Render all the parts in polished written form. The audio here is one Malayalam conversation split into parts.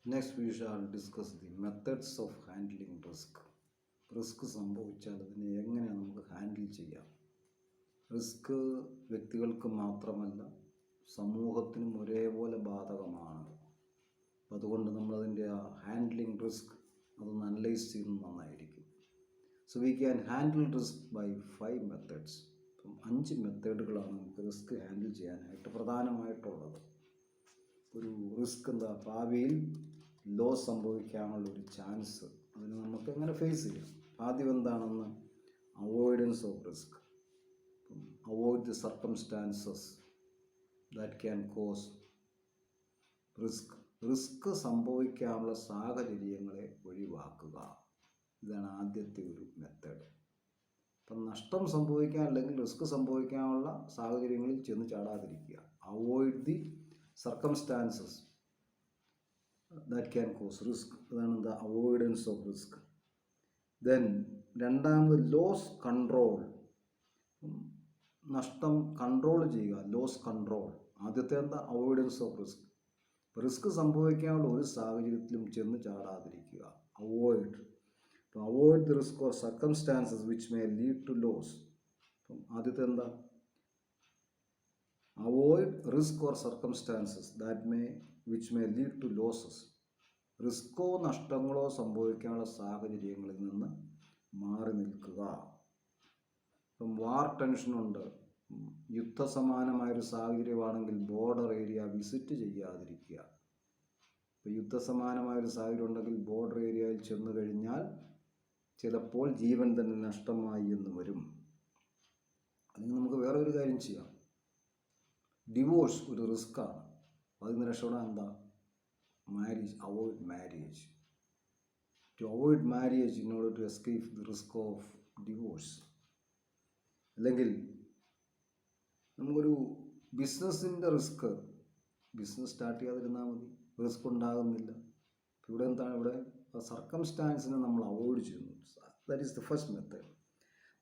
Next, we shall discuss the methods of handling risk. Risk സംഭവിച്ചാൽ അതിനെ എങ്ങനെയാണ് നമുക്ക് ഹാൻഡിൽ ചെയ്യാം. റിസ്ക് വ്യക്തികൾക്ക് മാത്രമല്ല സമൂഹത്തിനും ഒരേപോലെ ബാധകമാണ്. അപ്പം അതുകൊണ്ട് നമ്മളതിൻ്റെ ഹാൻഡ്ലിങ് റിസ്ക് അതൊന്ന് അനലൈസ് ചെയ്യുന്നത് നന്നായിരിക്കും. So we can handle risk by 5 methods. അപ്പം 5 മെത്തേഡുകളാണ് നമുക്ക് റിസ്ക് ഹാൻഡിൽ ചെയ്യാനായിട്ട് പ്രധാനമായിട്ടുള്ളത്. ഒരു റിസ്ക് ഭാവിയിൽ ലോസ് സംഭവിക്കാനുള്ള ഒരു ചാൻസ് അതിന് നമുക്ക് എങ്ങനെ ഫേസ് ചെയ്യാം. ആദ്യം എന്താണെന്ന് avoidance of risk. Avoid the circumstances that can cos risk സംഭവിക്കാനുള്ള സാഹചര്യങ്ങളെ ഒഴിവാക്കുക. ഇതാണ് ആദ്യത്തെ ഒരു മെത്തേഡ്. അപ്പം നഷ്ടം സംഭവിക്കാൻ അല്ലെങ്കിൽ റിസ്ക് സംഭവിക്കാനുള്ള സാഹചര്യങ്ങളിൽ ചെന്ന് ചാടാതിരിക്കുക. Avoid the circumstances that can cause risk. അതാണ് the avoidance of risk. Then രണ്ടാമത് ലോസ് കൺട്രോൾ. നഷ്ടം കൺട്രോൾ ചെയ്യുക, ലോസ് കൺട്രോൾ. ആദ്യത്തെ അവോയ്ഡൻസ് ഓഫ് റിസ്ക്. റിസ്ക് സംഭവിക്കാനുള്ള ഒരു സാഹചര്യത്തിലും ചെന്ന് ചാടാതിരിക്കുക. Avoid the risk or circumstances which may lead to loss. ആദ്യത്തെ avoid risk or circumstances which may lead to losses. റിസ്കോ നഷ്ടങ്ങളോ സംഭവിക്കാനുള്ള സാഹചര്യങ്ങളിൽ നിന്ന് മാറി നിൽക്കുക. ഇപ്പം വാർ ടെൻഷനുണ്ട്, യുദ്ധസമാനമായൊരു സാഹചര്യമാണെങ്കിൽ ബോർഡർ ഏരിയ വിസിറ്റ് ചെയ്യാതിരിക്കുക. ഇപ്പോൾ യുദ്ധസമാനമായൊരു സാഹചര്യം ഉണ്ടെങ്കിൽ ബോർഡർ ഏരിയയിൽ ചെന്ന് കഴിഞ്ഞാൽ ചിലപ്പോൾ ജീവൻ തന്നെ നഷ്ടമായി എന്ന് വരും. അല്ലെങ്കിൽ നമുക്ക് വേറെ ഒരു കാര്യം ചെയ്യാം. ഡിവോഴ്സ് ഒരു റിസ്ക്കാണ്. അതിന് രക്ഷപ്പെടാൻ marriage, avoid marriage. To avoid marriage in order to escape the risk of divorce. അല്ലെങ്കിൽ നമുക്കൊരു ബിസിനസ്സിൻ്റെ റിസ്ക്, ബിസിനസ് സ്റ്റാർട്ട് ചെയ്യാതിരുന്നാൽ മതി, റിസ്ക് ഉണ്ടാകുന്നില്ല. ഇവിടെ സർക്കംസ്റ്റാൻസിനെ നമ്മൾ അവോയ്ഡ് ചെയ്യുന്നു. That is the first method.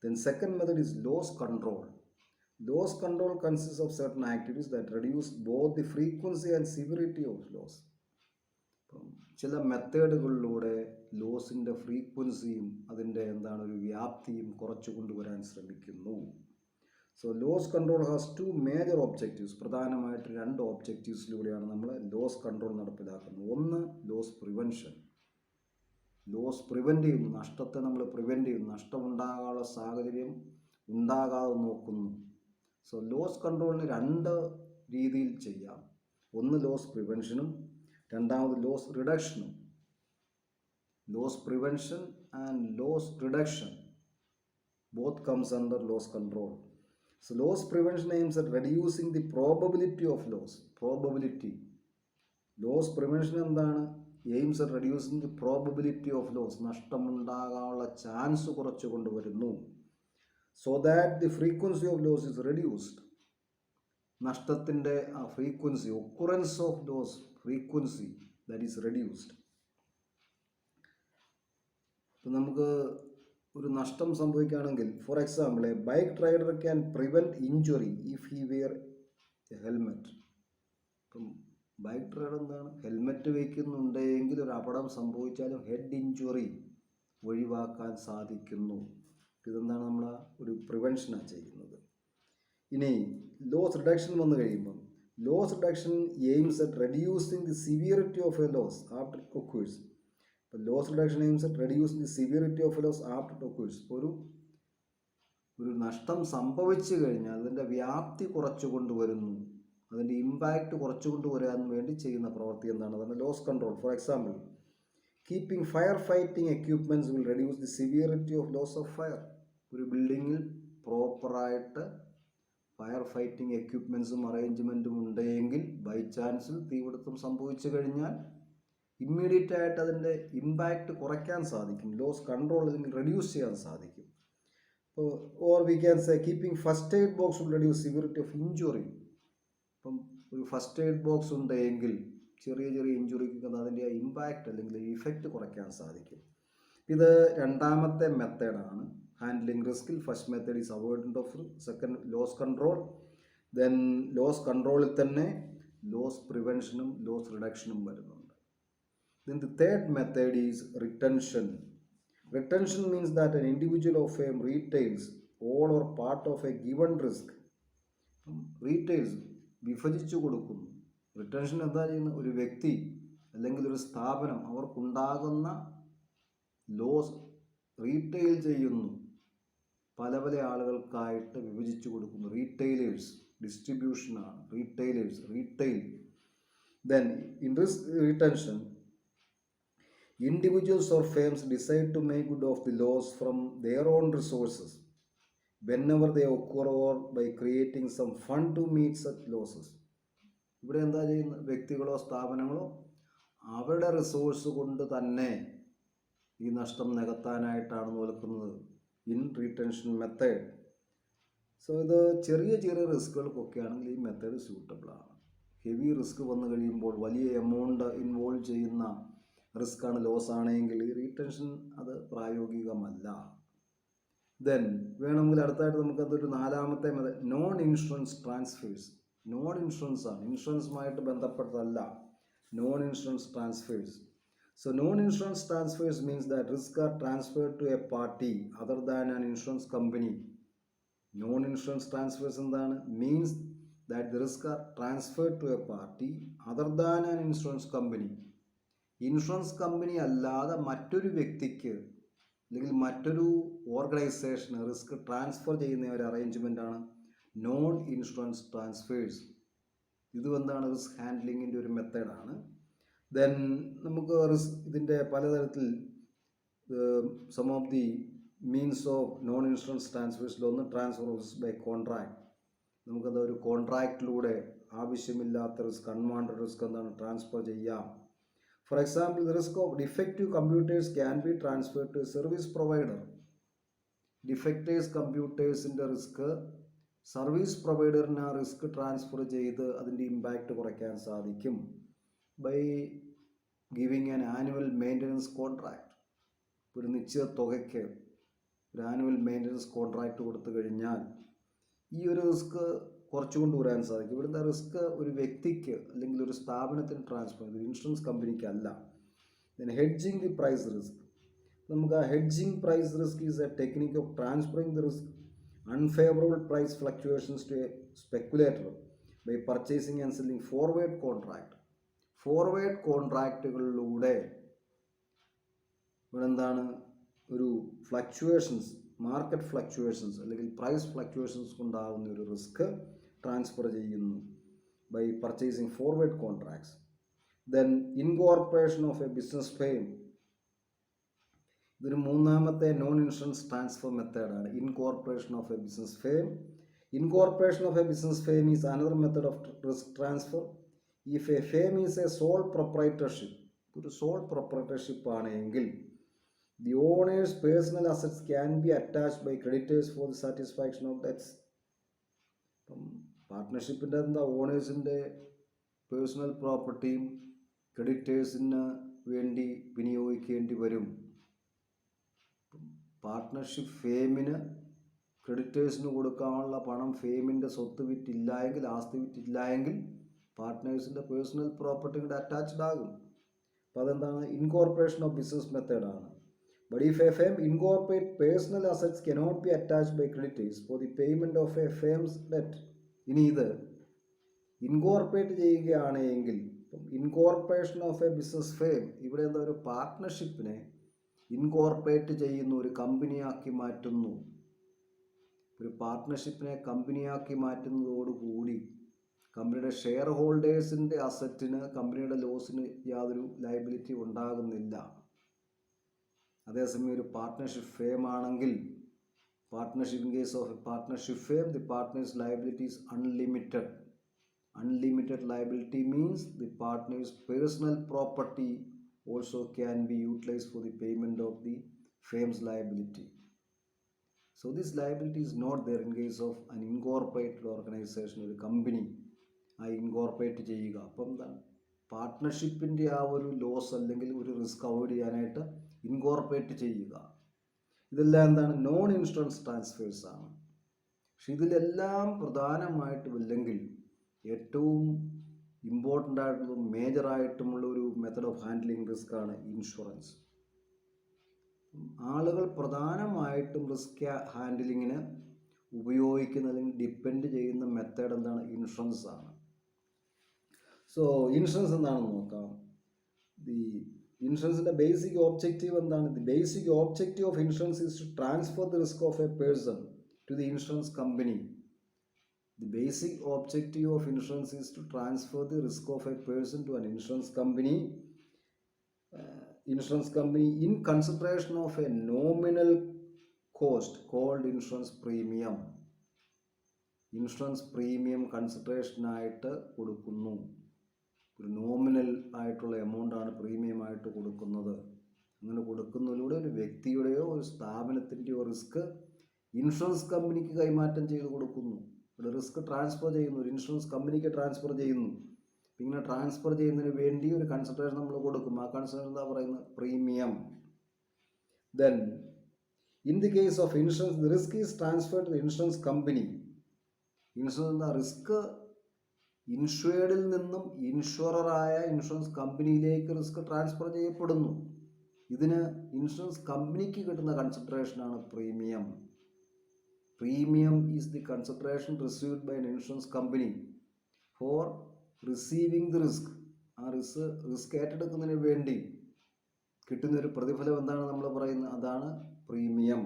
Then second method is loss control. Loss control consists of certain activities that reduce both the frequency and severity of loss. ചില മെത്തേഡുകളിലൂടെ ലോസിൻ്റെ ഫ്രീക്വൻസിയും അതിൻ്റെ ഒരു വ്യാപ്തിയും കുറച്ചു കൊണ്ടുവരാൻ ശ്രമിക്കുന്നു. So loss control has 2 major objectives. പ്രധാനമായിട്ട് 2 ഒബ്ജക്റ്റീവ്സിലൂടെയാണ് നമ്മൾ ലോസ് കൺട്രോൾ നടപ്പിലാക്കുന്നത്. ഒന്ന് ലോസ് പ്രിവെൻഷൻ. ലോസ് പ്രിവെൻറ്റ് ചെയ്യുന്നു, നഷ്ടത്തെ നമ്മൾ പ്രിവെൻറ്റ് ചെയ്യുന്നു, നഷ്ടമുണ്ടാകാനുള്ള സാഹചര്യം ഉണ്ടാകാതെ നോക്കുന്നു. സോ ലോസ് കൺട്രോളിന് 2 രീതിയിൽ ചെയ്യാം. ഒന്ന് ലോസ് പ്രിവെൻഷനും രണ്ടാമത് ലോസ് റിഡക്ഷനും. Loss prevention and loss reduction both comes under loss control. So loss prevention aims at reducing the probability of loss. Probability. Loss prevention aims at reducing the probability of loss. നഷ്ടമുണ്ടാകാനുള്ള ചാൻസ് കുറച്ച് കൊണ്ടുവരുന്നു. So that the frequency of loss is reduced. നഷ്ടത്തിൻ്റെ frequency, occurrence of loss frequency that is reduced. ഇപ്പം നമുക്ക് ഒരു നഷ്ടം സംഭവിക്കുകയാണെങ്കിൽ, for example a bike rider can prevent injury if he wear a helmet. ഇപ്പം ബൈക്ക് റൈഡർ ഹെൽമെറ്റ് വയ്ക്കുന്നുണ്ടെങ്കിൽ ഒരു അപകടം സംഭവിച്ചാലും ഹെഡ് ഇഞ്ചുറി ഒഴിവാക്കാൻ സാധിക്കുന്നു. നമ്മൾ ഒരു പ്രിവെൻഷനാണ് ചെയ്യുന്നത്. ഇനി ലോസ് റിഡക്ഷൻ വന്നു കഴിയുമ്പം loss reduction aims at reducing the severity of a loss after it occurs. ഇപ്പോൾ loss reduction aims at reducing the severity of a loss after it occurs. ഇപ്പോൾ ഒരു നഷ്ടം സംഭവിച്ചു കഴിഞ്ഞാൽ അതിൻ്റെ വ്യാപ്തി കുറച്ചു കൊണ്ടുവരുന്നു, അതിൻ്റെ ഇമ്പാക്റ്റ് കുറച്ചു കൊണ്ടുവരാൻ വേണ്ടി ചെയ്യുന്ന പ്രവൃത്തി അതാണ് loss control. For example, keeping fire fighting equipments will reduce the severity of loss of fire. ഒരു ബിൽഡിങ്ങിൽ പ്രോപ്പറായിട്ട് ഫയർ ഫൈറ്റിംഗ് എക്യുപ്മെൻറ്റ്സും അറേഞ്ച്മെൻറ്റും ഉണ്ടെങ്കിൽ ബൈ ചാൻസിൽ തീപിടുത്തം സംഭവിച്ചു കഴിഞ്ഞാൽ ഇമ്മീഡിയറ്റ് ആയിട്ട് അതിൻ്റെ ഇമ്പാക്റ്റ് കുറയ്ക്കാൻ സാധിക്കും. ലോസ് കൺട്രോൾ അല്ലെങ്കിൽ റെഡ്യൂസ് ചെയ്യാൻ സാധിക്കും. അപ്പോൾ or we can say keeping first aid box will reduce severity of injury. ഇപ്പം ഒരു ഫസ്റ്റ് എയ്ഡ് ബോക്സ് ഉണ്ടെങ്കിൽ ചെറിയ ഇഞ്ചുറിക്ക് അതിൻ്റെ ഇമ്പാക്റ്റ് അല്ലെങ്കിൽ ഇഫക്റ്റ് കുറയ്ക്കാൻ സാധിക്കും. ഇത് രണ്ടാമത്തെ മെത്തേഡാണ് ഹാൻഡ്ലിംഗ് റിസ്കിൽ. First method is avoidance of, second loss control. Then loss കൺട്രോളിൽ തന്നെ ലോസ് പ്രിവെൻഷനും ലോസ് റിഡക്ഷനും വരുന്നുണ്ട്. Then the third method is retention. Retention means that an individual of firm retains all or part of a given risk. Retails വിഭജിച്ചു കൊടുക്കുന്നു. റിട്ടൻഷൻ എന്താ ചെയ്യുന്നത്? ഒരു വ്യക്തി അല്ലെങ്കിൽ ഒരു സ്ഥാപനം അവർക്കുണ്ടാകുന്ന ലോസ് റീറ്റെയിൽ ചെയ്യുന്നു, പല പല ആളുകൾക്കായിട്ട് വിഭജിച്ചു കൊടുക്കുന്നു. റീറ്റെയിലേഴ്സ്, ഡിസ്ട്രിബ്യൂഷനാണ് retailers, retail. Then in risk retention, individuals or firms decide to make good of the loss from their own resources whenever they occur or by creating some fund to meet such losses. ഇവിടെ എന്താ ചെയ്യുന്നത്? വ്യക്തികളോ സ്ഥാപനങ്ങളോ അവരുടെ റിസോഴ്സ് കൊണ്ട് തന്നെ ഈ നഷ്ടം നികത്താനായിട്ടാണ് നോക്കുന്നത് ഇൻ റീറ്റൻഷൻ മെത്തേഡ്. സോ ഇത് ചെറിയ ചെറിയ റിസ്കുകൾക്കൊക്കെ ആണെങ്കിൽ ഈ മെത്തേഡ് സ്യൂട്ടബിളാണ്. ഹെവി റിസ്ക് വന്നു കഴിയുമ്പോൾ വലിയ എമൗണ്ട് ഇൻവോൾവ് ചെയ്യുന്ന റിസ്ക് ആണ്, ലോസ് ആണെങ്കിൽ ഈ റീറ്റൻഷൻ അത് പ്രായോഗികമല്ല. ദെൻ വേണമെങ്കിൽ അടുത്തായിട്ട് നമുക്ക് അതൊരു നാലാമത്തെ method non insurance transfers. Non insurance ആണ്, ഇൻഷുറൻസുമായിട്ട് ബന്ധപ്പെട്ടതല്ല. Non insurance transfers. So non insurance transfers means that risk are transferred to a party other than an insurance company. Non insurance transfers എന്താണ്? Means that the risk are transferred to a party other than an insurance company. Insurance company അല്ലാതെ മറ്റൊരു വ്യക്തിക്ക് അല്ലെങ്കിൽ മറ്റൊരു ഓർഗനൈസേഷന് റിസ്ക് ട്രാൻസ്ഫർ ചെയ്യുന്ന ഒരു അറേഞ്ച്മെൻ്റാണ് നോൺ ഇൻഷുറൻസ് ട്രാൻസ്ഫേഴ്സ്. ഇതും എന്താണ്? റിസ്ക് ഹാൻഡ്ലിങ്ങിൻ്റെ ഒരു മെത്തേഡാണ്. ദെൻ നമുക്ക് ഇതിൻ്റെ പലതരത്തിൽ some of the means of non insurance ട്രാൻസ്ഫേഴ്സിലൊന്ന് transfer of risk by contract. നമുക്കത് ഒരു കോൺട്രാക്റ്റിലൂടെ ആവശ്യമില്ലാത്ത റിസ്ക്, അൺവാണ്ടഡ് റിസ്ക് എന്താണ് ട്രാൻസ്ഫർ ചെയ്യാം. For example, the risk of defective computers can be transferred to a service provider. Defectors കമ്പ്യൂട്ടേഴ്സിൻ്റെ റിസ്ക് സർവീസ് പ്രൊവൈഡറിന് ആ റിസ്ക് ട്രാൻസ്ഫർ ചെയ്ത് അതിൻ്റെ ഇമ്പാക്റ്റ് കുറയ്ക്കാൻ സാധിക്കും by giving an annual maintenance contract. ഒരു നിശ്ചിത തുകയ്ക്ക് ഒരു ആനുവൽ മെയിൻ്റനൻസ് കോൺട്രാക്റ്റ് കൊടുത്തു കഴിഞ്ഞാൽ ഈ ഒരു റിസ്ക് കുറച്ചു കൊണ്ടുവരാൻ സാധിക്കും. ഇവിടുത്തെ റിസ്ക് ഒരു വ്യക്തിക്ക് അല്ലെങ്കിൽ ഒരു സ്ഥാപനത്തിന് ട്രാൻസ്ഫർ ചെയ്തു, ഇൻഷുറൻസ് കമ്പനിക്കല്ല. Then hedging the price risk. നമുക്ക് ആ hedging price risk is a technique of transferring the risk unfavourable price fluctuations to a speculator by purchasing and selling forward contract. Forward കോൺട്രാക്റ്റുകളിലൂടെ ഇവിടെ എന്താണ്? ഒരു ഫ്ലക്ച്വേഷൻസ്, മാർക്കറ്റ് ഫ്ലക്ച്വേഷൻസ് അല്ലെങ്കിൽ പ്രൈസ് ഫ്ലക്ച്വേഷൻസ് ഉണ്ടാകുന്ന ഒരു റിസ്ക് ട്രാൻസ്ഫർ ചെയ്യുന്നു by purchasing forward contracts. Then incorporation of a business firm. ഇതൊരു മൂന്നാമത്തെ നോൺ ഇൻഷുറൻസ് ട്രാൻസ്ഫർ മെത്തേഡാണ്. Incorporation of a business firm. Incorporation of a business firm is another method of risk transfer. If a firm is a sole proprietorship, ഒരു സോൾ പ്രൊപ്പറേറ്റർഷിപ്പ് ആണെങ്കിൽ the owner's personal assets can be attached by creditors for the satisfaction of debts. അപ്പം പാർട്ട്ണർഷിപ്പിൻ്റെ എന്താ? ഓണേഴ്സിൻ്റെ പേഴ്സണൽ പ്രോപ്പർട്ടിയും ക്രെഡിറ്റേഴ്സിന് വേണ്ടി വിനിയോഗിക്കേണ്ടി വരും. പാർട്ട്ണർഷിപ്പ് ഫേമിന് ക്രെഡിറ്റേഴ്സിന് കൊടുക്കാനുള്ള പണം ഫേമിൻ്റെ സ്വത്ത് വിറ്റില്ല എങ്കിൽ, ആസ്തി വിറ്റില്ല എങ്കിൽ പാർട്ട്നേഴ്സിൻ്റെ പേഴ്സണൽ പ്രോപ്പർട്ടി കൂടെ അറ്റാച്ച്ഡ് ആകും. അപ്പോൾ അതെന്താണ്? ഇൻകോർപ്പറേഷൻ ഓഫ് ബിസിനസ് മെത്തേഡാണ്. But if a firm incorporate personal assets cannot be attached by creditors for the payment of a firm's debt. ഇനി ഇത് ഇൻകോർപ്പറേറ്റ് ചെയ്യുകയാണെങ്കിൽ, incorporation of a business firm, ഇവിടെ എന്താ? ഒരു പാർട്ട്ണർഷിപ്പിനെ ഇൻകോർപ്പറേറ്റ് ചെയ്യുന്നു, ഒരു കമ്പനിയാക്കി മാറ്റുന്നു. ഒരു പാർട്ട്ണർഷിപ്പിനെ കമ്പനിയാക്കി മാറ്റുന്നതോടുകൂടി കമ്പനിയുടെ ഷെയർ ഹോൾഡേഴ്സിൻ്റെ അസറ്റിന്, കമ്പനിയുടെ ലോസിന് യാതൊരു ലയബിലിറ്റി ഉണ്ടാകുന്നില്ല. അതേസമയം ഒരു പാർട്ട്ണർഷിപ്പ് ഫേം ആണെങ്കിൽ, partnership in case of a partnership firm, the partners liability is unlimited. Unlimited liability means the partners personal property also can be utilised for the payment of the firms liability. So this liability is not there in case of an incorporated organization. ഒരു കമ്പനി ആ ഇൻകോർപ്പറേറ്റ് ചെയ്യുക, അപ്പം എന്താണ്? പാർട്ട്ണർഷിപ്പിൻ്റെ ആ ഒരു ലോസ് അല്ലെങ്കിൽ ഒരു റിസ്ക് അവോയ്ഡ് ചെയ്യാനായിട്ട് ഇൻകോർപ്പറേറ്റ് ചെയ്യുക. ഇതെല്ലാം എന്താണ്? നോൺ ഇൻഷുറൻസ് ട്രാൻസ്ഫേഴ്സ് ആണ്. പക്ഷെ ഇതിലെല്ലാം പ്രധാനമായിട്ടും അല്ലെങ്കിൽ ഏറ്റവും ഇമ്പോർട്ടൻ്റ് ആയിട്ടുള്ളതും മേജറായിട്ടുമുള്ള ഒരു മെത്തഡ് ഓഫ് ഹാൻഡ്ലിങ് റിസ്ക് ആണ് ഇൻഷുറൻസ്. ആളുകൾ പ്രധാനമായിട്ടും റിസ്ക് ഹാൻഡ്ലിങ്ങിന് ഉപയോഗിക്കുന്ന അല്ലെങ്കിൽ ഡിപ്പെൻഡ് ചെയ്യുന്ന മെത്തേഡ് എന്താണ്? ഇൻഷുറൻസ് ആണ്. സോ ഇൻഷുറൻസ് എന്താണെന്ന് നോക്കാം. ദി ഇൻഷുറൻസിൻ്റെ ബേസിക് ഓബ്ജക്റ്റീവ് എന്താണ്? The basic objective of insurance is to transfer the risk of a person to the insurance company. The basic objective of insurance is to transfer the risk of a person to an insurance company in consideration of a nominal cost called insurance premium. Insurance premium consideration ആയിട്ട് കൊടുക്കുന്നു. ഒരു നോമിനൽ ആയിട്ടുള്ള എമൗണ്ട് ആണ് പ്രീമിയം ആയിട്ട് കൊടുക്കുന്നത്. അങ്ങനെ കൊടുക്കുന്നതിലൂടെ ഒരു വ്യക്തിയുടെയോ ഒരു സ്ഥാപനത്തിൻ്റെയോ റിസ്ക് ഇൻഷുറൻസ് കമ്പനിക്ക് കൈമാറ്റം ചെയ്ത് കൊടുക്കുന്നു. ഇവിടെ റിസ്ക് ട്രാൻസ്ഫർ ചെയ്യുന്നു, ഒരു ഇൻഷുറൻസ് കമ്പനിക്ക് ട്രാൻസ്ഫർ ചെയ്യുന്നു. ഇങ്ങനെ ട്രാൻസ്ഫർ ചെയ്യുന്നതിന് വേണ്ടി ഒരു കൺസിഡറേഷൻ നമ്മൾ കൊടുക്കും. ആ കൺസിഡറേഷൻ എന്താ പറയുന്നത്? Premium. Then in the case of insurance the risk is transferred to the insurance company. Insurance എന്താ? റിസ്ക് ഇൻഷുവേർഡിൽ നിന്നും ഇൻഷുററായ ഇൻഷുറൻസ് കമ്പനിയിലേക്ക് റിസ്ക് ട്രാൻസ്ഫർ ചെയ്യപ്പെടുന്നു. ഇതിന് ഇൻഷുറൻസ് കമ്പനിക്ക് കിട്ടുന്ന കൺസിഡറേഷനാണ് പ്രീമിയം. Premium is the consideration received by an insurance company for receiving the risk. ആ റിസ്ക് ഏറ്റെടുക്കുന്നതിന് വേണ്ടി കിട്ടുന്ന ഒരു പ്രതിഫലം എന്താണ് നമ്മൾ പറയുന്നത്? അതാണ് പ്രീമിയം.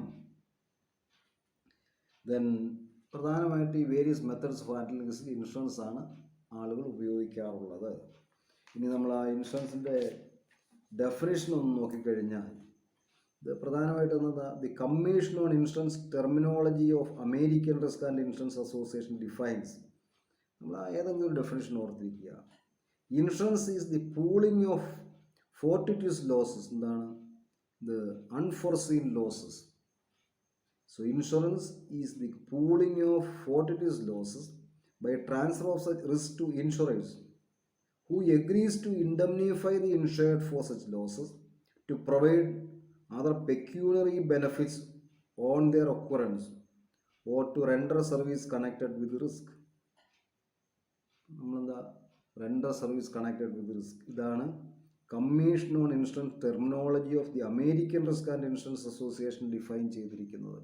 ദെൻ പ്രധാനമായിട്ട് ഈ various methods of handling risk insurance ആണ് ആളുകൾ ഉപയോഗിക്കാറുള്ളത്. ഇനി നമ്മൾ ആ ഇൻഷുറൻസിൻ്റെ ഡെഫിനേഷൻ ഒന്ന് നോക്കിക്കഴിഞ്ഞാൽ ഇത് പ്രധാനമായിട്ട് എന്താ? The commission on insurance terminology of American risk and insurance association defines. നമ്മൾ ഏതെങ്കിലും ഒരു ഡെഫിനേഷൻ ഓർത്തിരിക്കുക. Insurance is the pooling of fortuitous losses. എന്താണ്? The unforeseen losses. So insurance is the pooling of fortuitous losses by transfer of such risk to insurers who agrees to indemnify the insured for such losses to provide other pecuniary benefits on their occurrence or to render service connected with risk. നമ്മളെന്താ? render service connected with risk. ഇതാണ് commission on insurance terminology of the American risk and insurance association define ചെയ്തിരിക്കുന്നത്.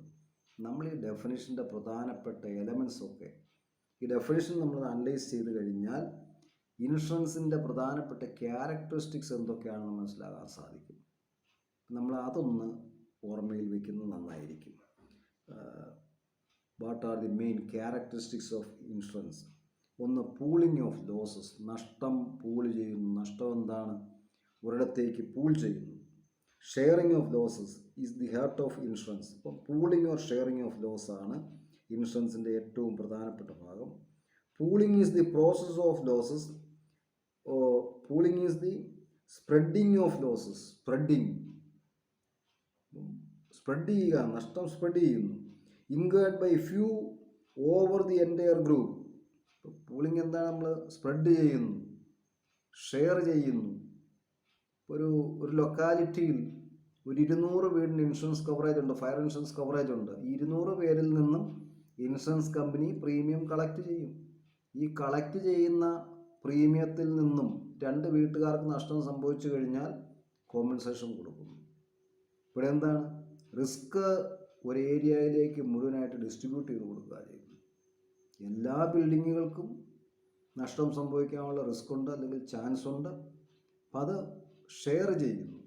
നമ്മൾ ഈ ഡെഫിനിഷൻ്റെ പ്രധാനപ്പെട്ട എലമെൻറ്റ്സ് ഒക്കെ ഈ ഡെഫിനിഷൻ നമ്മൾ അനലൈസ് ചെയ്ത് കഴിഞ്ഞാൽ ഇൻഷുറൻസിൻ്റെ പ്രധാനപ്പെട്ട ക്യാരക്ടറിസ്റ്റിക്സ് എന്തൊക്കെയാണെന്ന് മനസ്സിലാക്കാൻ സാധിക്കും. നമ്മൾ അതൊന്ന് ഓർമ്മയിൽ വയ്ക്കുന്നത് നന്നായിരിക്കും. What are the main characteristics of insurance? ഒന്ന്, പൂളിംഗ് ഓഫ് ലോസസ്. നഷ്ടം പൂൾ ചെയ്യുന്നു. നഷ്ടം എന്താണ്? ഒരിടത്തേക്ക് പൂൾ ചെയ്യുന്നു. Sharing of losses is the heart of insurance. അപ്പം pooling or sharing of loss ആണ് ഇൻഷുറൻസിൻ്റെ ഏറ്റവും പ്രധാനപ്പെട്ട ഭാഗം. Pooling is the process of losses. Pooling is the spreading of losses. Spread ചെയ്യുക, നഷ്ടം സ്പ്രെഡ് ചെയ്യുന്നു. Incurred by few over the entire group. Pooling എന്താണ്? നമ്മൾ സ്പ്രെഡ് ചെയ്യുന്നു, ഷെയർ ചെയ്യുന്നു. ഒരു ലൊക്കാലിറ്റിയിൽ ഒരു 200 വീടിന് ഇൻഷുറൻസ് കവറേജ് ഉണ്ട്, ഫയർ ഇൻഷുറൻസ് കവറേജ് ഉണ്ട്. ഈ 200 പേരിൽ നിന്നും ഇൻഷുറൻസ് കമ്പനി പ്രീമിയം കളക്ട് ചെയ്യും. ഈ കളക്ട് ചെയ്യുന്ന പ്രീമിയത്തിൽ നിന്നും 2 വീട്ടുകാർക്ക് നഷ്ടം സംഭവിച്ചു കഴിഞ്ഞാൽ കോമ്പൻസേഷൻ കൊടുക്കുന്നു. ഇവിടെ എന്താണ്? റിസ്ക് ഒരു ഏരിയയിലേക്ക് മുഴുവനായിട്ട് ഡിസ്ട്രിബ്യൂട്ട് ചെയ്ത് കൊടുക്കുക ചെയ്യുന്നു. എല്ലാ ബിൽഡിങ്ങുകൾക്കും നഷ്ടം സംഭവിക്കാനുള്ള റിസ്ക് ഉണ്ട്, അല്ലെങ്കിൽ ചാൻസ് ഉണ്ട്. അപ്പം അത് ഷെയർ ചെയ്യുന്നു.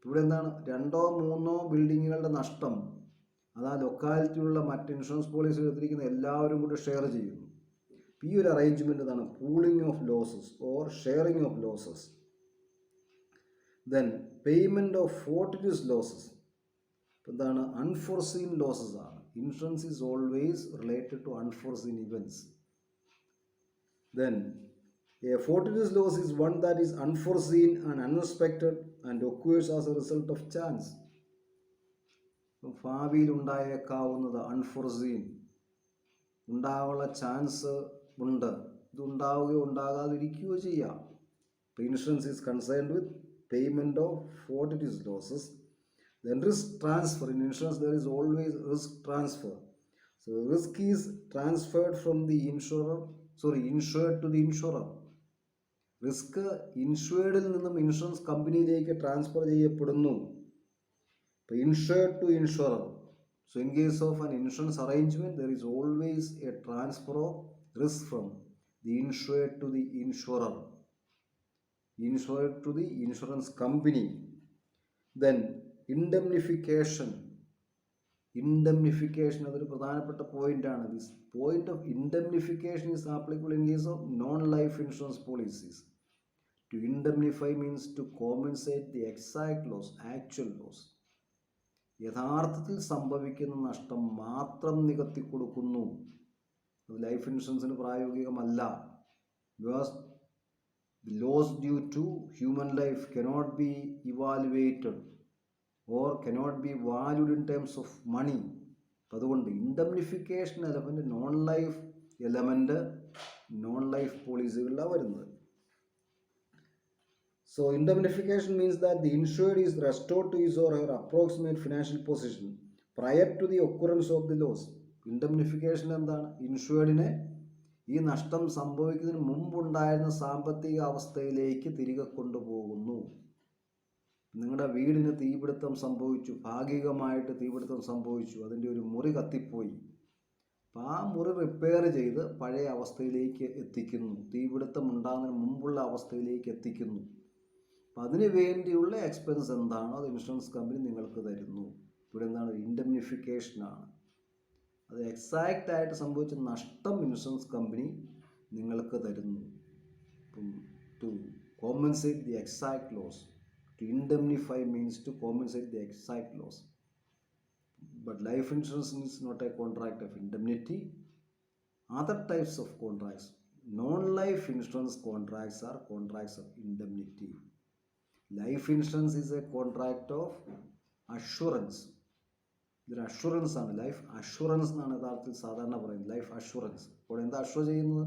ഇവിടെ എന്താണ്? 2-3 ബിൽഡിങ്ങുകളുടെ നഷ്ടം അത് ആ ലൊക്കാലിറ്റിയിലുള്ള മറ്റ് ഇൻഷുറൻസ് പോളിസി എടുത്തിരിക്കുന്ന എല്ലാവരും കൂടി ഷെയർ ചെയ്യുന്നു. ഈ ഒരു അറേഞ്ച്മെൻറ്റ് ഇതാണ് pooling of losses or sharing of losses. Then payment of fortuitous losses. എന്താണ്? അൺഫോർസീൻ ലോസസ് ആണ്. Insurance is always related to unforeseen events. Then a fortuitous loss is one that is unforeseen and unexpected and occurs as a result of chance. ഭാവിയിൽ ഉണ്ടായേക്കാവുന്നത് അൺഫോർസീൻ, ഉണ്ടാകാനുള്ള ചാൻസ് ഉണ്ട്. ഇത് ഉണ്ടാവുകയോ ഉണ്ടാകാതിരിക്കുകയോ ചെയ്യാം. Insurance is concerned with payment of fortuitous losses. Then risk transfer. In insurance there is always risk transfer. So risk is transferred from the insured to the insurer. Risk ഇൻഷുവേർഡിൽ നിന്നും ഇൻഷുറൻസ് കമ്പനിയിലേക്ക് ട്രാൻസ്ഫർ ചെയ്യപ്പെടുന്നു. ഇപ്പോൾ insured to insurer. So in case of an insurance arrangement, there is always a transfer of risk from the insured to the insurer, insured to the insurance company. Then indemnification. Indemnification അതൊരു പ്രധാനപ്പെട്ട പോയിന്റാണ്. This point of indemnification is applicable in case of non life insurance policies. To indemnify means to compensate the exact loss, actual loss. യഥാർത്ഥത്തിൽ സംഭവിക്കുന്ന നഷ്ടം മാത്രം നികത്തി കൊടുക്കുന്നു. അത് ലൈഫ് ഇൻഷുറൻസിന് പ്രായോഗികമല്ല. Because the loss due to human life cannot be evaluated or cannot be valued in terms of money. അതുകൊണ്ട് indemnification element non life element non life പോളിസികളിലാണ് വരുന്നത്. So indemnification means that the insured is restored to his or her approximate financial position prior to the occurrence of the loss. Indemnification എന്താണ്? ഇൻഷുവേർഡിനെ ഈ നഷ്ടം സംഭവിക്കുന്നതിന് മുമ്പുണ്ടായിരുന്ന സാമ്പത്തിക അവസ്ഥയിലേക്ക് തിരികെ കൊണ്ടുപോകുന്നു. നിങ്ങളുടെ വീടിന് തീപിടുത്തം സംഭവിച്ചു, ഭാഗികമായിട്ട് തീപിടുത്തം സംഭവിച്ചു, അതിൻ്റെ ഒരു മുറി കത്തിപ്പോയി. അപ്പോൾ ആ മുറി റിപ്പയർ ചെയ്ത് പഴയ അവസ്ഥയിലേക്ക് എത്തിക്കുന്നു, തീപിടുത്തം ഉണ്ടാകുന്നതിന് മുമ്പുള്ള അവസ്ഥയിലേക്ക് എത്തിക്കുന്നു. അപ്പം അതിന് വേണ്ടിയുള്ള എക്സ്പെൻസ് എന്താണോ അത് ഇൻഷുറൻസ് കമ്പനി നിങ്ങൾക്ക് തരുന്നു. ഇവിടെ എന്താണ്? ഇൻഡംനിഫിക്കേഷനാണ്. അത് എക്സാക്റ്റ് ആയിട്ട് സംഭവിച്ച നഷ്ടം ഇൻഷുറൻസ് കമ്പനി നിങ്ങൾക്ക് തരുന്നു. അപ്പം to compensate the exact loss. To indemnify means to compensate the exact loss. But life insurance is not a contract of indemnity. Other types of contracts, non life insurance contracts are contracts of indemnity. Life insurance is a contract of assurance. ഇതൊരു അഷുറൻസ് ആണ്. ലൈഫ് അഷുറൻസ് എന്നാണ് യഥാർത്ഥത്തിൽ സാധാരണ പറയുന്നത്. Life assurance. അപ്പോൾ എന്താ അഷുർ ചെയ്യുന്നത്?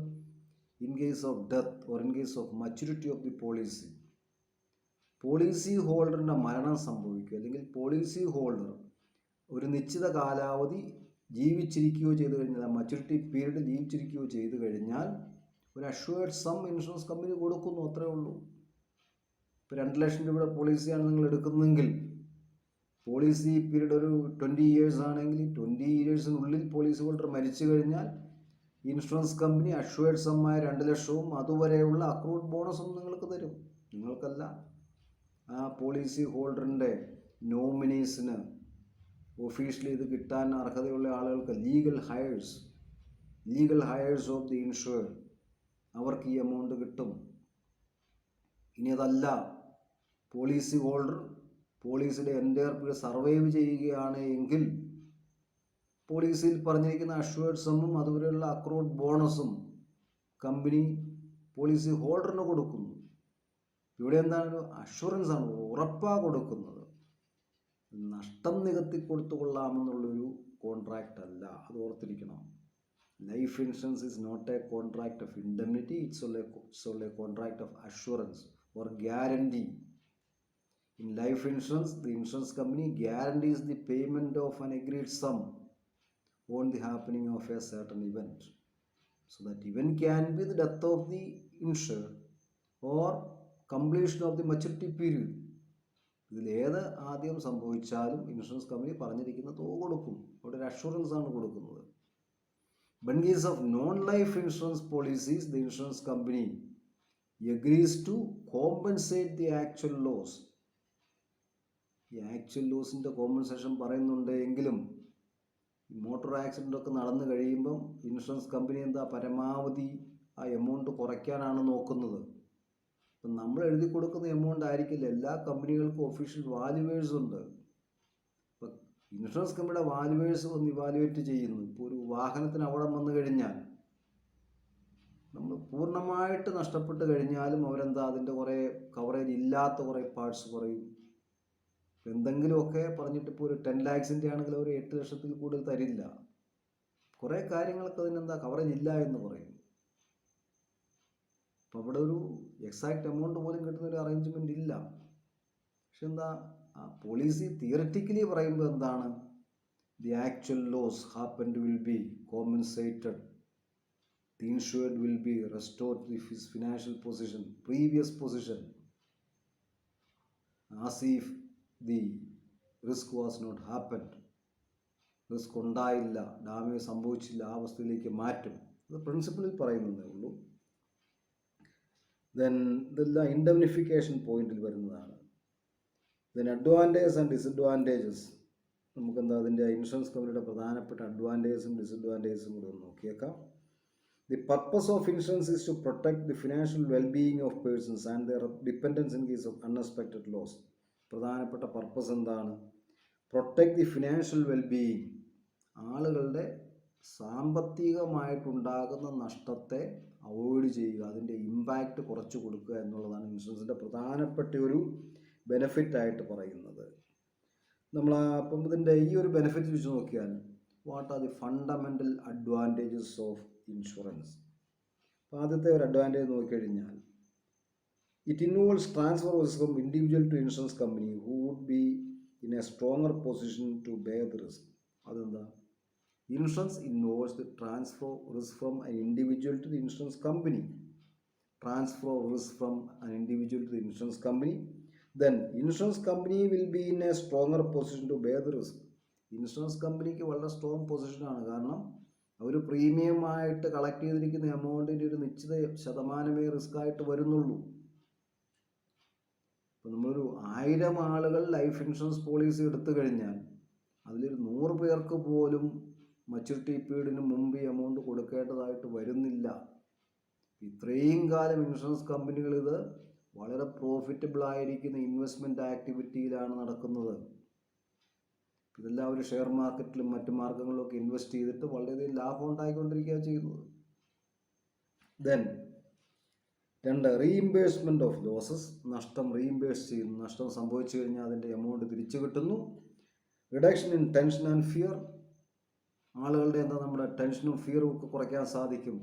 In case of death or in case of maturity of the policy, policy ഹോൾഡറിൻ്റെ മരണം സംഭവിക്കുക അല്ലെങ്കിൽ പോളിസി ഹോൾഡർ ഒരു നിശ്ചിത കാലാവധി ജീവിച്ചിരിക്കുകയോ ചെയ്തു കഴിഞ്ഞാൽ, മച്യൂരിറ്റി പീരീഡ് ജീവിച്ചിരിക്കുകയോ ചെയ്തു കഴിഞ്ഞാൽ ഒരു അഷ്വേർഡ് സം ഇൻഷുറൻസ് കമ്പനി കൊടുക്കുന്നു. അത്രേ ഉള്ളൂ. ഇപ്പോൾ 2 ലക്ഷം രൂപയുടെ പോളിസിയാണ് നിങ്ങൾ എടുക്കുന്നതെങ്കിൽ പോളിസി പീരീഡ് ഒരു 20 years ആണെങ്കിൽ 20 yearsനുള്ളിൽ പോളിസി ഹോൾഡർ മരിച്ചു കഴിഞ്ഞാൽ ഇൻഷുറൻസ് കമ്പനി അഷ്വേർഡ് സമ്മായ 2 ലക്ഷവും അതുവരെയുള്ള അക്രൂഡ് ബോണസും നിങ്ങൾക്ക് തരും. നിങ്ങൾക്കല്ല, ആ പോളിസി ഹോൾഡറിൻ്റെ നോമിനീസിന്, ഒഫീഷ്യലി ഇത് കിട്ടാൻ അർഹതയുള്ള ആളുകൾക്ക്, legal hires of the insured, അവർക്ക് ഈ എമൗണ്ട് കിട്ടും. ഇനി അതല്ല, പോളിസി ഹോൾഡർ പോളിസിയുടെ എൻറ്റയർ പീരീഡ് സർവൈവ് ചെയ്യുകയാണ് എങ്കിൽ പോളിസിയിൽ പറഞ്ഞിരിക്കുന്ന അഷ്വേർഡ് സമ്മും അതുവരെയുള്ള അക്രൂഡ് ബോണസും കമ്പനി പോളിസി ഹോൾഡറിന് കൊടുക്കുന്നു. ഇവിടെ എന്താണ്? അഷുറൻസ് ആണ്, ഉറപ്പാണ് കൊടുക്കുന്നത്. നഷ്ടം നികത്തി കൊടുത്തുകൊള്ളാമെന്നുള്ളൊരു കോൺട്രാക്റ്റ് അല്ല, അത് ഓർത്തിരിക്കണം. Life insurance is not a contract of indemnity, it's only a contract of assurance or guarantee. In life insurance, the insurance company guarantees the payment of an agreed sum on the happening of a certain event. So that event can be the death of the insured or completion of the maturity period. ഇതിൽ ഏത് ആദ്യം സംഭവിച്ചാലും ഇൻഷുറൻസ് കമ്പനി പറഞ്ഞിരിക്കുന്ന തുക കൊടുക്കും. അവിടെ ഒരു അഷുറൻസ് ആണ് കൊടുക്കുന്നത്. But in case of non-life insurance policies, the insurance company agrees to compensate the actual loss. ഈ ആക്ച്വൽ ലോസിൻ്റെ കോമ്പൻസേഷൻ പറയുന്നുണ്ട് എങ്കിലും മോട്ടോർ ആക്സിഡൻ്റ് ഒക്കെ നടന്നു കഴിയുമ്പം ഇൻഷുറൻസ് കമ്പനി എന്താ പരമാവധി ആ എമൗണ്ട് കുറയ്ക്കാനാണ് നോക്കുന്നത്. അപ്പം നമ്മൾ എഴുതി കൊടുക്കുന്ന എമൗണ്ട് ആയിരിക്കില്ല. എല്ലാ കമ്പനികൾക്കും ഒഫീഷ്യൽ വാല്യുവേഴ്സ് ഉണ്ട്. ഇപ്പം ഇൻഷുറൻസ് കമ്പനിയുടെ വാല്യുവേഴ്സ് ഒന്ന് ഇവാലുവേറ്റ് ചെയ്യുന്നു. ഇപ്പോൾ ഒരു വാഹനത്തിന് അപകടം വന്നു കഴിഞ്ഞാൽ നമ്മൾ പൂർണ്ണമായിട്ട് നഷ്ടപ്പെട്ട് കഴിഞ്ഞാലും അവരെന്താ അതിൻ്റെ കുറേ കവറേജ് ഇല്ലാത്ത കുറേ പാർട്സ് പറയും. എന്തെങ്കിലുമൊക്കെ പറഞ്ഞിട്ട് ഇപ്പോൾ ഒരു 10 lakhs ആണെങ്കിൽ അവർ 8 ലക്ഷത്തിൽ കൂടുതൽ തരില്ല. കുറേ കാര്യങ്ങൾക്ക് അതിനെന്താ കവറേജ് ഇല്ല എന്ന് പറയും. അപ്പോൾ അവിടെ ഒരു എക്സാക്റ്റ് എമൗണ്ട് പോലും കിട്ടുന്ന ഒരു അറേഞ്ച്മെൻ്റ് ഇല്ല. പക്ഷെ എന്താ ആ പോളിസി തിയററ്റിക്കലി പറയുമ്പോൾ എന്താണ്? The actual loss happened will be compensated the insured will be restored to his financial position, previous position, as if the risk was not happened. Risk ഉണ്ടായില്ല, ഡാമേജ് സംഭവിച്ചില്ല, ആ അവസ്ഥയിലേക്ക് മാറ്റും. അത് പ്രിൻസിപ്പിളിൽ പറയുന്നതേ ഉള്ളൂ. ദെൻ ഇതെല്ലാം ഇൻഡംനിഫിക്കേഷൻ പോയിന്റിൽ വരുന്നതാണ്. Then advantages and disadvantages. നമുക്കെന്താ അതിൻ്റെ ഇൻഷുറൻസ് കമ്പനിയുടെ പ്രധാനപ്പെട്ട അഡ്വാൻറ്റേജസും ഡിസഡ്വാൻറ്റേജസും കൂടെ ഒന്ന് നോക്കിയേക്കാം. The purpose of insurance is to protect the financial wellbeing of persons and their dependence in case of unexpected loss. പ്രധാനപ്പെട്ട പർപ്പസ് എന്താണ്? Protect the financial wellbeing. ആളുകളുടെ സാമ്പത്തികമായിട്ടുണ്ടാകുന്ന നഷ്ടത്തെ അവോയ്ഡ് ചെയ്യുക, അതിൻ്റെ ഇമ്പാക്റ്റ് കുറച്ച് കൊടുക്കുക എന്നുള്ളതാണ് ഇൻഷുറൻസിൻ്റെ പ്രധാനപ്പെട്ട ഒരു ബെനിഫിറ്റായിട്ട് പറയുന്നത്. അപ്പം ഇതിൻ്റെ ഈ ഒരു ബെനിഫിറ്റ് വെച്ച് നോക്കിയാൽ what are the fundamental advantages of insurance. അപ്പോൾ ആദ്യത്തെ ഒരു അഡ്വാൻറ്റേജ് നോക്കിക്കഴിഞ്ഞാൽ it involves transfer risk from individual to insurance company who would be in a stronger position to bear the risk. അതെന്താ? Insurance involves the transfer risk from an individual to the insurance company. Transfer of risk from an individual to the insurance company. Then insurance company will be in a stronger position to bear the risk. Insurance കമ്പനിക്ക് വളരെ സ്ട്രോങ് പൊസിഷനാണ്. കാരണം അവർ പ്രീമിയമായിട്ട് കളക്ട് ചെയ്തിരിക്കുന്ന എമൗണ്ടിൻ്റെ ഒരു നിശ്ചിത ശതമാനമേ റിസ്ക് ആയിട്ട് വരുന്നുള്ളൂ. ഇപ്പം നമ്മളൊരു 1000 ആളുകൾ ലൈഫ് ഇൻഷുറൻസ് പോളിസി എടുത്തു കഴിഞ്ഞാൽ അതിലൊരു 100 പേർക്ക് പോലും മച്യൂരിറ്റി പീരീഡിന് മുമ്പ് ഈ എമൗണ്ട് കൊടുക്കേണ്ടതായിട്ട് വരുന്നില്ല. ഇത്രയും കാലം ഇൻഷുറൻസ് കമ്പനികൾ ഇത് വളരെ പ്രോഫിറ്റബിൾ ആയിരിക്കുന്ന ഇൻവെസ്റ്റ്മെൻറ്റ് ആക്ടിവിറ്റിയിലാണ് നടക്കുന്നത്. ഇതെല്ലാം ഒരു ഷെയർ മാർക്കറ്റിലും മറ്റു മാർഗങ്ങളിലൊക്കെ ഇൻവെസ്റ്റ് ചെയ്തിട്ട് വളരെയധികം ലാഭം ഉണ്ടായിക്കൊണ്ടിരിക്കുക ചെയ്യുന്നത്. Then 2, reimbursement of losses. നഷ്ടം റീഇംബേഴ്സ് ചെയ്യുന്നു. നഷ്ടം സംഭവിച്ചു കഴിഞ്ഞാൽ അതിൻ്റെ എമൗണ്ട് തിരിച്ചു കിട്ടുന്നു. Reduction in tension and fear. ആളുകളുടെ നമ്മുടെ ടെൻഷനും ഫിയറും ഒക്കെ കുറയ്ക്കാൻ സാധിക്കും.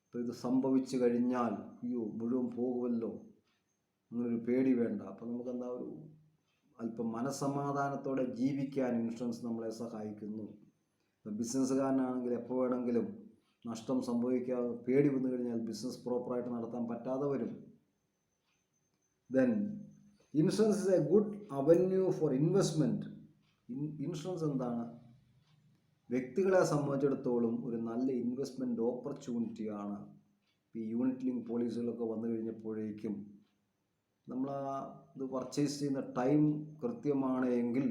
അപ്പോൾ ഇത് സംഭവിച്ചു കഴിഞ്ഞാൽ അയ്യോ മുഴുവൻ പോകുമല്ലോ, അങ്ങനൊരു പേടി വേണ്ട. അപ്പോൾ നമുക്കെന്താ ഒരു അല്പം മനസ്സമാധാനത്തോടെ ജീവിക്കാൻ ഇൻഷുറൻസ് നമ്മളെ സഹായിക്കുന്നു. ഇപ്പം ബിസിനസ്സുകാരനാണെങ്കിൽ എപ്പോൾ വേണമെങ്കിലും നഷ്ടം സംഭവിക്കാതെ പേടി വന്നു കഴിഞ്ഞാൽ ബിസിനസ് പ്രോപ്പറായിട്ട് നടത്താൻ പറ്റാതെ വരും. Then insurance is A good avenue four investment. Insurance എന്താണ്? വ്യക്തികളെ സംബന്ധിച്ചിടത്തോളം ഒരു നല്ല ഇൻവെസ്റ്റ്മെൻറ്റ് ഓപ്പർച്യൂണിറ്റിയാണ്. ഈ യൂണിറ്റ് ലിങ്ക് പോളിസികളൊക്കെ വന്നു കഴിഞ്ഞപ്പോഴേക്കും നമ്മൾ ഇത് പർച്ചേസ് ചെയ്യുന്ന ടൈം കൃത്യമാണ് എങ്കിൽ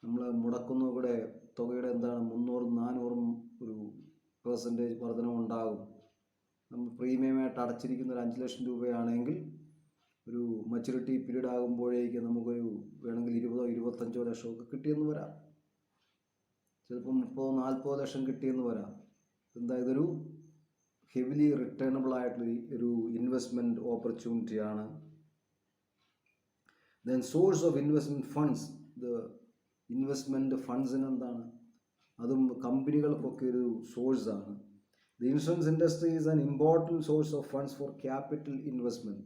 നമ്മൾ മുടക്കുന്ന കൂടെ തുകയുടെ എന്താണ് 300-400 ഒരു % വർധനമുണ്ടാകും. നമ്മൾ പ്രീമിയമായിട്ട് അടച്ചിരിക്കുന്ന ഒരു 5 ലക്ഷം രൂപയാണെങ്കിൽ ഒരു മച്യൂരിറ്റി പീരീഡ് ആകുമ്പോഴേക്കും നമുക്കൊരു വേണമെങ്കിൽ 20-25 ലക്ഷമൊക്കെ കിട്ടിയെന്ന് വരാം. ചിലപ്പോൾ 30-40 ലക്ഷം കിട്ടിയെന്ന് വരാം. എന്താ ഇതൊരു ഹെവിലി റിട്ടേണബിൾ ആയിട്ടുള്ള ഒരു ഇൻവെസ്റ്റ്മെൻറ്റ് ഓപ്പർച്യൂണിറ്റിയാണ്. Then source of investment funds. ഇത് ഇൻവെസ്റ്റ്മെൻറ്റ് ഫണ്ട്സിന് എന്താണ്? അതും കമ്പനികൾക്കൊക്കെ ഒരു സോഴ്സാണ്. The insurance industry is an important source of funds for capital investment.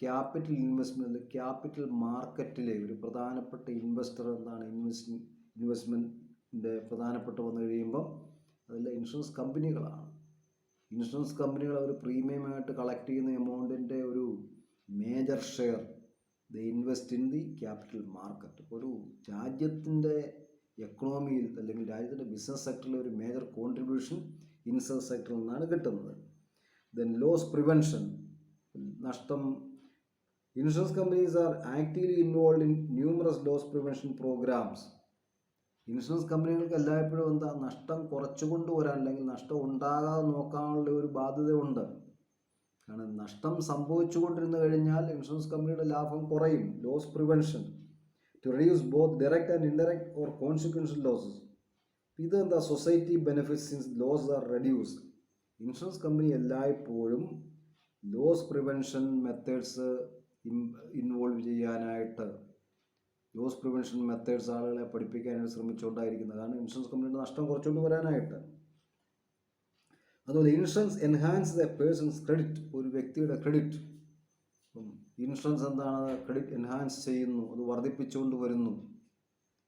Capital investment, capital മാർക്കറ്റിലെ ഒരു പ്രധാനപ്പെട്ട ഇൻവെസ്റ്റർ എന്താണ്? ഇൻവെസ്റ്റ്മെൻറ്റിൻ്റെ പ്രധാനപ്പെട്ട വന്നു കഴിയുമ്പം അതെല്ലാം ഇൻഷുറൻസ് കമ്പനികളാണ്. ഇൻഷുറൻസ് കമ്പനികൾ അവർ പ്രീമിയമായിട്ട് കളക്ട് ചെയ്യുന്ന എമൗണ്ടിൻ്റെ ഒരു major share the invest in the capital market. ഒരു രാജ്യത്തിൻ്റെ എക്കണോമിയിൽ അല്ലെങ്കിൽ രാജ്യത്തിൻ്റെ ബിസിനസ് സെക്ടറിലെ ഒരു മേജർ കോൺട്രിബ്യൂഷൻ ഇൻഷുറൻസ് സെക്ടറിൽ നിന്നാണ് കിട്ടുന്നത്. Then loss prevention. നഷ്ടം. Insurance companies are actively involve in numerous loss prevention programs. Insurance കമ്പനികൾക്ക് എല്ലായ്പ്പോഴും എന്താ? നഷ്ടം കുറച്ചു കൊണ്ടുവരാൻ അല്ലെങ്കിൽ നഷ്ടം ഉണ്ടാകാതെ നോക്കാനുള്ള ഒരു ബാധ്യതയുണ്ട്. കാരണം നഷ്ടം സംഭവിച്ചു കൊണ്ടിരുന്നു കഴിഞ്ഞാൽ ഇൻഷുറൻസ് കമ്പനിയുടെ ലാഭം കുറയും. Loss prevention to reduce both direct and indirect or consequential losses. ഇത് എന്താ? Society benefits since loss are reduce. Insurance company എല്ലായ്പ്പോഴും ലോസ് പ്രിവെൻഷൻ മെത്തേഡ്സ് ഇൻവോൾവ് ചെയ്യാനായിട്ട് ലോസ് പ്രിവെൻഷൻ മെത്തേഡ്സ് ആളുകളെ പഠിപ്പിക്കാനായിട്ട് ശ്രമിച്ചുകൊണ്ടായിരിക്കുന്നത്. കാരണം ഇൻഷുറൻസ് കമ്പനിയുടെ നഷ്ടം കുറച്ചുകൊണ്ട് വരാനായിട്ട്. അതുപോലെ insurance enhance the person's credit. ഒരു വ്യക്തിയുടെ ക്രെഡിറ്റ്. അപ്പം ഇൻഷുറൻസ് എന്താണ്? ക്രെഡിറ്റ് എൻഹാൻസ് ചെയ്യുന്നു, അത് വർദ്ധിപ്പിച്ചുകൊണ്ട് വരുന്നു.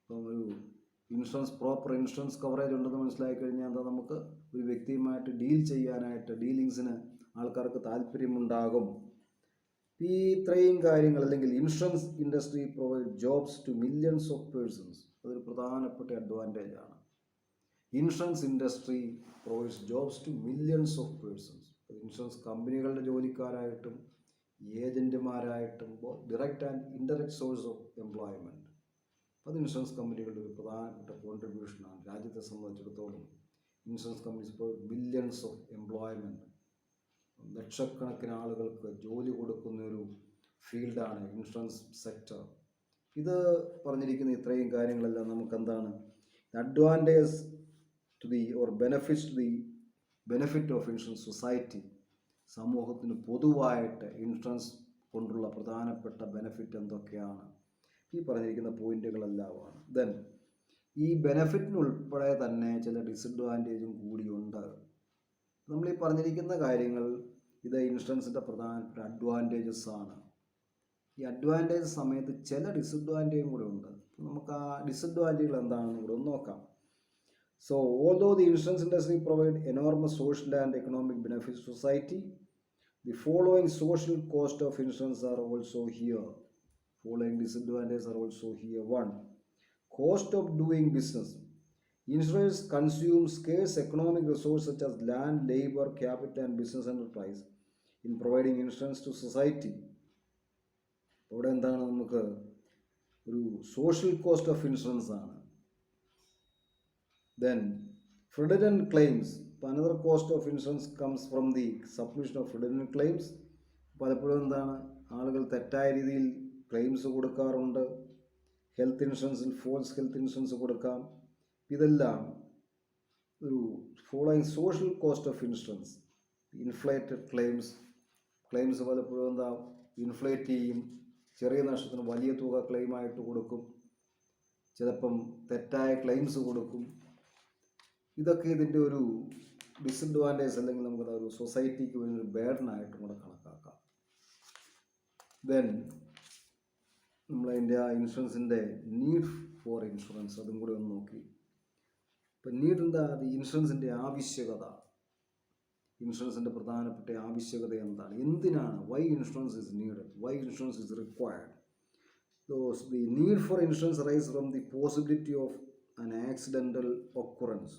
അപ്പം ഒരു ഇൻഷുറൻസ് പ്രോപ്പർ ഇൻഷുറൻസ് കവറേജ് ഉണ്ടെന്ന് മനസ്സിലാക്കി കഴിഞ്ഞാൽ എന്താ നമുക്ക് ഒരു വ്യക്തിയുമായിട്ട് ഡീൽ ചെയ്യാനായിട്ട് ഡീലിങ്സിന് ആൾക്കാർക്ക് താല്പര്യമുണ്ടാകും. ഈ ഇത്രയും കാര്യങ്ങൾ അല്ലെങ്കിൽ insurance industry provide jobs to millions of persons. അതൊരു പ്രധാനപ്പെട്ട അഡ്വാൻറ്റേജ് ആണ്. Insurance industry provides jobs to millions of persons. Insurance കമ്പനികളുടെ ജോലിക്കാരായിട്ടും ഏജൻറ്റുമാരായിട്ടും direct and indirect source of employment. അത് ഇൻഷുറൻസ് കമ്പനികളുടെ ഒരു പ്രധാനപ്പെട്ട കോൺട്രിബ്യൂഷനാണ്. രാജ്യത്തെ സംബന്ധിച്ചിടത്തോളം ഇൻഷുറൻസ് കമ്പനീസ് ഇപ്പോൾ ബില്യൺസ് ഓഫ് എംപ്ലോയ്മെൻറ്റ്, ലക്ഷക്കണക്കിന് ആളുകൾക്ക് ജോലി കൊടുക്കുന്ന ഒരു ഫീൽഡാണ് ഇൻഷുറൻസ് സെക്ടർ. ഇത് പറഞ്ഞിരിക്കുന്ന ഇത്രയും കാര്യങ്ങളെല്ലാം നമുക്കെന്താണ് advantage to the or benefits to the benefit of insurance society. സമൂഹത്തിന് പൊതുവായിട്ട് ഇൻഷുറൻസ് കൊണ്ടുള്ള പ്രധാനപ്പെട്ട ബെനഫിറ്റ് എന്തൊക്കെയാണ്, ഈ പറഞ്ഞിരിക്കുന്ന പോയിന്റുകളെല്ലാമാണ്. ദെൻ ഈ ബെനഫിറ്റിനുൾപ്പെടെ തന്നെ ചില ഡിസഡ്വാൻറ്റേജും കൂടിയുണ്ട്. നമ്മൾ ഈ പറഞ്ഞിരിക്കുന്ന കാര്യങ്ങൾ ഇത് ഇൻഷുറൻസിൻ്റെ പ്രധാനപ്പെട്ട അഡ്വാൻറ്റേജസ് ആണ്. ഈ അഡ്വാൻറ്റേജ് സമയത്ത് ചില ഡിസഡ്വാൻറ്റേജും കൂടെ ഉണ്ട്. നമുക്ക് ആ ഡിസഡ്വാൻറ്റേജുകൾ എന്താണെന്ന് കൂടെ ഒന്ന് നോക്കാം. So, although the insurance industry provide enormous social and economic benefits to society, the following social cost of insurance are also here. Following disadvantages are also here. 1. Cost of doing business. Insurance consumes scarce economic resources such as land, labor, capital and business enterprise in providing insurance to society. ഇവിടെ എന്താണ് നമുക്ക് ഒരു സോഷ്യൽ കോസ്റ്റ് ഓഫ് ഇൻഷുറൻസ് ആണ്. Then fraudulent claims. Another cost of insurance comes from the submission of fraudulent claims. പലപ്പോഴും എന്താണ് ആളുകൾ തെറ്റായ രീതിയിൽ ക്ലെയിംസ് കൊടുക്കാറുണ്ട്. ഹെൽത്ത് ഇൻഷുറൻസിൽ ഫോൾസ് ഹെൽത്ത് ഇൻഷുറൻസ് കൊടുക്കാം. ഇതെല്ലാം ഒരു following social cost of insurance. Inflated claims പലപ്പോഴും എന്താ ഇൻഫ്ലേറ്റ് ചെയ്യും. ചെറിയ നഷ്ടത്തിന് വലിയ തുക ക്ലെയിമായിട്ട് കൊടുക്കും. ചിലപ്പം തെറ്റായ ക്ലെയിംസ് കൊടുക്കും. ഇതൊക്കെ ഇതിൻ്റെ ഒരു ഡിസഡ്വാൻറ്റേജ് അല്ലെങ്കിൽ നമുക്ക് ഒരു സൊസൈറ്റിക്ക് വേണ്ടി ഒരു ബേർഡനായിട്ടും കൂടെ കണക്കാക്കാം. ദെൻ നമ്മളതിൻ്റെ ആ ഇൻഷുറൻസിൻ്റെ നീഡ് ഫോർ ഇൻഷുറൻസ് അതും കൂടി ഒന്ന് നോക്കി. ഇപ്പം നീഡ് എന്താ, അത് ഇൻഷുറൻസിൻ്റെ ആവശ്യകത. ഇൻഷുറൻസിൻ്റെ പ്രധാനപ്പെട്ട ആവശ്യകത എന്താണ്, എന്തിനാണ്, why insurance is needed, why insurance is required. The need for insurance arises from the possibility of an accidental occurrence,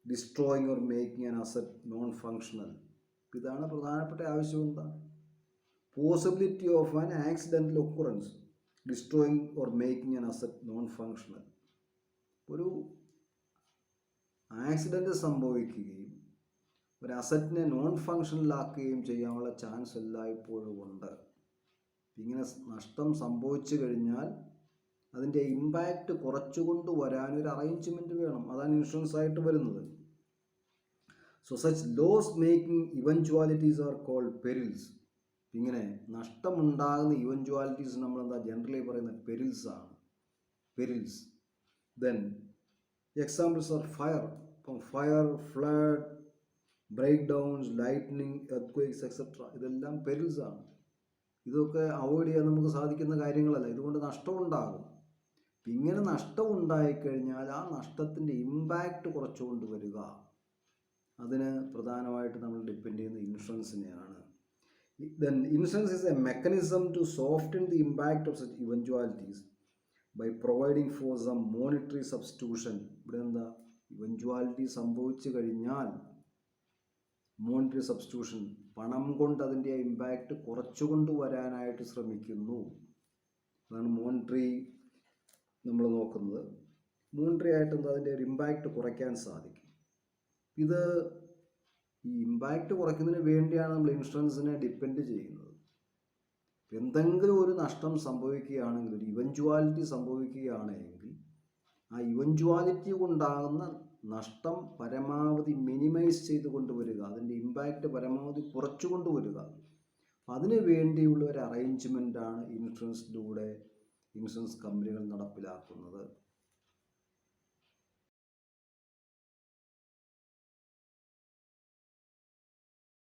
destroying or making an asset non-functional. ഇതാണ് പ്രധാനപ്പെട്ട ആവശ്യം. എന്താ, possibility of an accidental occurrence, destroying or making an asset non functional. ഒരു ആക്സിഡൻറ്റ് സംഭവിക്കുകയും ഒരു അസറ്റിനെ നോൺ ഫങ്ഷണലാക്കുകയും ചെയ്യാനുള്ള ചാൻസ് എല്ലായ്പ്പോഴും ഉണ്ട്. ഇങ്ങനെ നഷ്ടം സംഭവിച്ചു കഴിഞ്ഞാൽ അതിൻ്റെ ഇമ്പാക്റ്റ് കുറച്ചുകൊണ്ട് വരാനൊരു അറേഞ്ച്മെൻറ്റ് വേണം. അതാണ് ഇൻഷുറൻസ് ആയിട്ട് വരുന്നത്. So such loss making eventualities are called perils. ഇങ്ങനെ നഷ്ടമുണ്ടാകുന്ന ഇവൻച്വാലിറ്റീസ് നമ്മളെന്താ ജനറലി പറയുന്ന പെരിൽസ് ആണ്, perils. Then examples are fire. ഇപ്പം fire, flood, break downs, lightning, earthquakes etcetera, ഇതെല്ലാം പെരിൽസ് ആണ്. ഇതൊക്കെ അവോയ്ഡ് ചെയ്യാൻ നമുക്ക് സാധിക്കുന്ന കാര്യങ്ങളല്ല. ഇതുകൊണ്ട് നഷ്ടമുണ്ടാകും. ഇങ്ങനെ നഷ്ടം ഉണ്ടായിക്കഴിഞ്ഞാൽ ആ നഷ്ടത്തിൻ്റെ ഇമ്പാക്റ്റ് കുറച്ചുകൊണ്ട് വരിക, അതിന് പ്രധാനമായിട്ട് നമ്മൾ ഡിപ്പെൻഡ് ചെയ്യുന്ന ഇൻഷുറൻസിനെയാണ്. Then insurance is a mechanism to soften the impact of such eventualities by providing for some monetary substitution. ഇവിടെ എന്താ, ഇവൻച്വാലിറ്റി സംഭവിച്ചു കഴിഞ്ഞാൽ മോണിറ്ററി സബ്സ്റ്റിറ്റ്യൂഷൻ, പണം കൊണ്ട് അതിൻ്റെ ഇമ്പാക്റ്റ് കുറച്ചുകൊണ്ട് വരാനായിട്ട് ശ്രമിക്കുന്നു. അതാണ് മോണിറ്ററി നമ്മൾ നോക്കുന്നത്. മോണിറ്ററി ആയിട്ട് എന്താ അതിൻ്റെ ഒരു ഇമ്പാക്റ്റ് കുറയ്ക്കാൻ സാധിക്കും. ഇത് ഈ ഇമ്പാക്റ്റ് കുറയ്ക്കുന്നതിന് വേണ്ടിയാണ് നമ്മൾ ഇൻഷുറൻസിനെ ഡിപ്പെൻഡ് ചെയ്യുന്നത്. എന്തെങ്കിലും ഒരു നഷ്ടം സംഭവിക്കുകയാണെങ്കിൽ, ഒരു ഇവൻച്വാലിറ്റി സംഭവിക്കുകയാണെങ്കിൽ ആ ഇവൻച്വാലിറ്റി കൊണ്ടാകുന്ന നഷ്ടം പരമാവധി മിനിമൈസ് ചെയ്ത് കൊണ്ടുവരിക, അതിൻ്റെ ഇമ്പാക്റ്റ് പരമാവധി കുറച്ചു കൊണ്ടുവരിക. അതിനു വേണ്ടിയുള്ള ഒരു അറേഞ്ച്മെൻറ്റാണ് ഇൻഷുറൻസിലൂടെ ഇൻഷുറൻസ് കമ്പനികൾ നടപ്പിലാക്കുന്നത്.